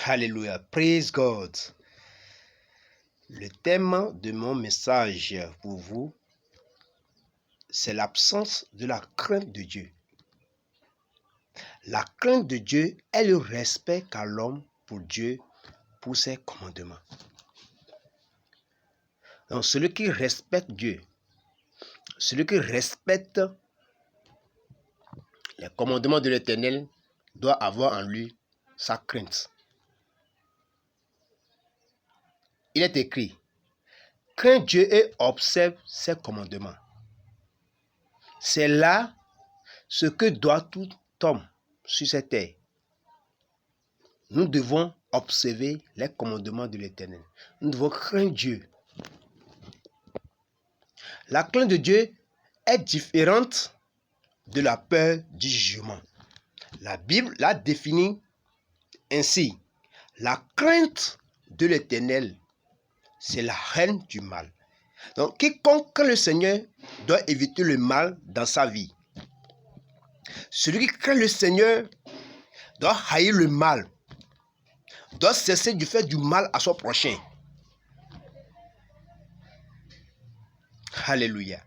Alléluia. Praise God. Le thème de mon message pour vous, c'est l'absence de la crainte de Dieu. La crainte de Dieu est le respect qu'a l'homme pour Dieu, pour ses commandements. Donc celui qui respecte Dieu, celui qui respecte les commandements de l'Éternel, doit avoir en lui sa crainte. Il est écrit, crains Dieu et observe ses commandements. C'est là ce que doit tout homme sur cette terre. Nous devons observer les commandements de l'Éternel. Nous devons craindre Dieu. La crainte de Dieu est différente de la peur du jugement. La Bible l'a définit ainsi. La crainte de l'Éternel, c'est la haine du mal. Donc, quiconque craint le Seigneur doit éviter le mal dans sa vie. Celui qui craint le Seigneur doit haïr le mal, doit cesser de faire du mal à son prochain. Alléluia.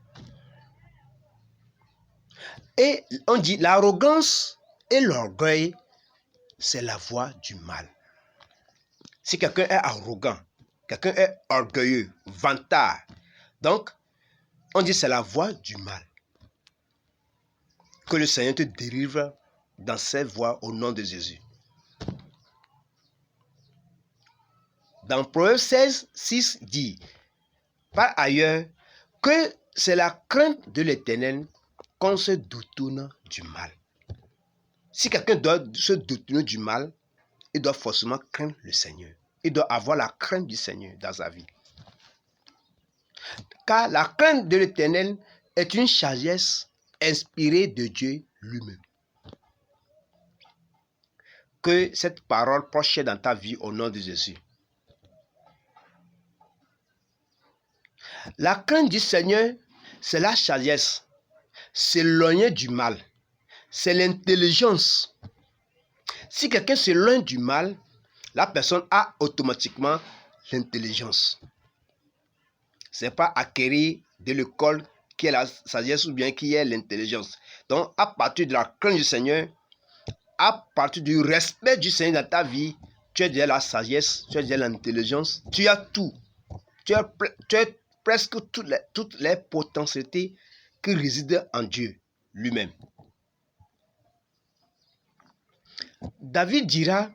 Et on dit l'arrogance et l'orgueil, c'est la voie du mal. Si quelqu'un est arrogant, quelqu'un est orgueilleux, vantard, donc on dit c'est la voie du mal. Que le Seigneur te délivre dans cette voie au nom de Jésus. Dans Proverbe 16, 6 dit, par ailleurs, que c'est la crainte de l'Éternel qu'on se détourne du mal. Si quelqu'un doit se détourner du mal, il doit forcément craindre le Seigneur. Il doit avoir la crainte du Seigneur dans sa vie. Car la crainte de l'Éternel est une sagesse inspirée de Dieu lui-même. Que cette parole proche dans ta vie au nom de Jésus. La crainte du Seigneur, c'est la sagesse, c'est l'éloigner du mal, c'est l'intelligence. Si quelqu'un s'éloigne du mal, la personne a automatiquement l'intelligence. Ce n'est pas acquérir de l'école qui est la sagesse ou bien qui est l'intelligence. Donc, à partir de la crainte du Seigneur, à partir du respect du Seigneur dans ta vie, tu as déjà la sagesse, tu as déjà l'intelligence, tu as tout. Tu as presque toutes les potentialités qui résident en Dieu lui-même. David dira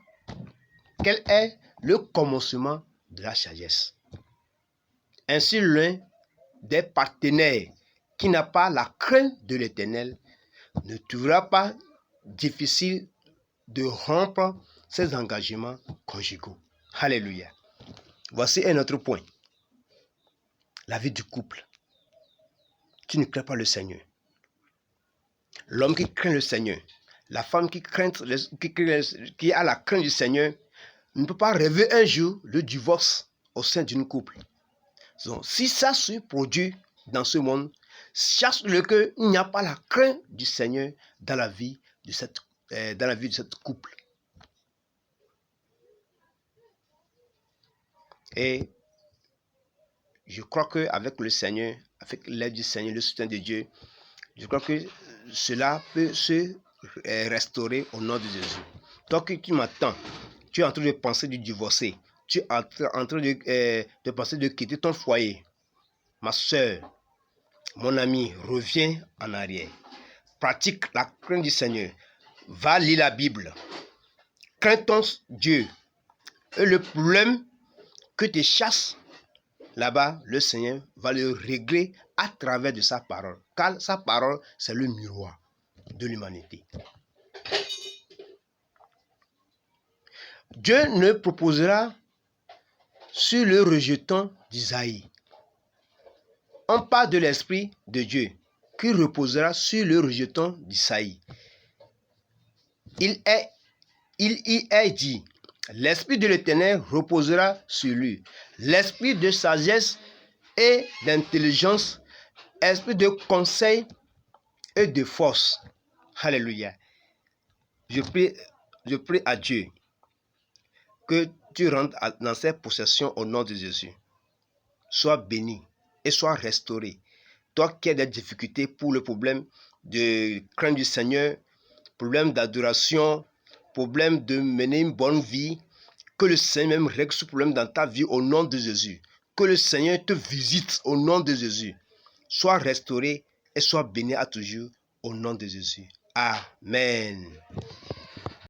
quel est le commencement de la sagesse. Ainsi, l'un des partenaires qui n'a pas la crainte de l'Éternel ne trouvera pas difficile de rompre ses engagements conjugaux. Alléluia. Voici un autre point. La vie du couple. Tu ne crains pas le Seigneur. L'homme qui craint le Seigneur, la femme qui a la crainte du Seigneur, ne peut pas rêver un jour le divorce au sein d'une couple. Donc, si ça se produit dans ce monde, sache-le qu'il n'y a pas la crainte du Seigneur dans la vie de cette couple. Et je crois qu'avec le Seigneur, avec l'aide du Seigneur, le soutien de Dieu, je crois que cela peut se restaurer au nom de Jésus. Toi qui m'attends, tu es en train de penser de divorcer, tu es en train de penser de quitter ton foyer. Ma soeur, mon ami, reviens en arrière. Pratique la crainte du Seigneur. Va lire la Bible. Crains ton Dieu. Et le problème que tu chasses là-bas, le Seigneur va le régler à travers de sa parole. Car sa parole, c'est le miroir de l'humanité. Dieu ne proposera sur le rejeton d'Isaïe. On parle de l'Esprit de Dieu qui reposera sur le rejeton d'Isaïe. Il y est dit, l'Esprit de l'Éternel reposera sur lui. L'Esprit de sagesse et d'intelligence, esprit de conseil et de force. Alléluia. Je prie à Dieu que tu rentres dans ces possessions au nom de Jésus. Sois béni et sois restauré. Toi qui as des difficultés pour le problème de crainte du Seigneur, problème d'adoration, problème de mener une bonne vie, que le Seigneur même règle ce problème dans ta vie au nom de Jésus. Que le Seigneur te visite au nom de Jésus. Sois restauré et sois béni à toujours au nom de Jésus. Amen.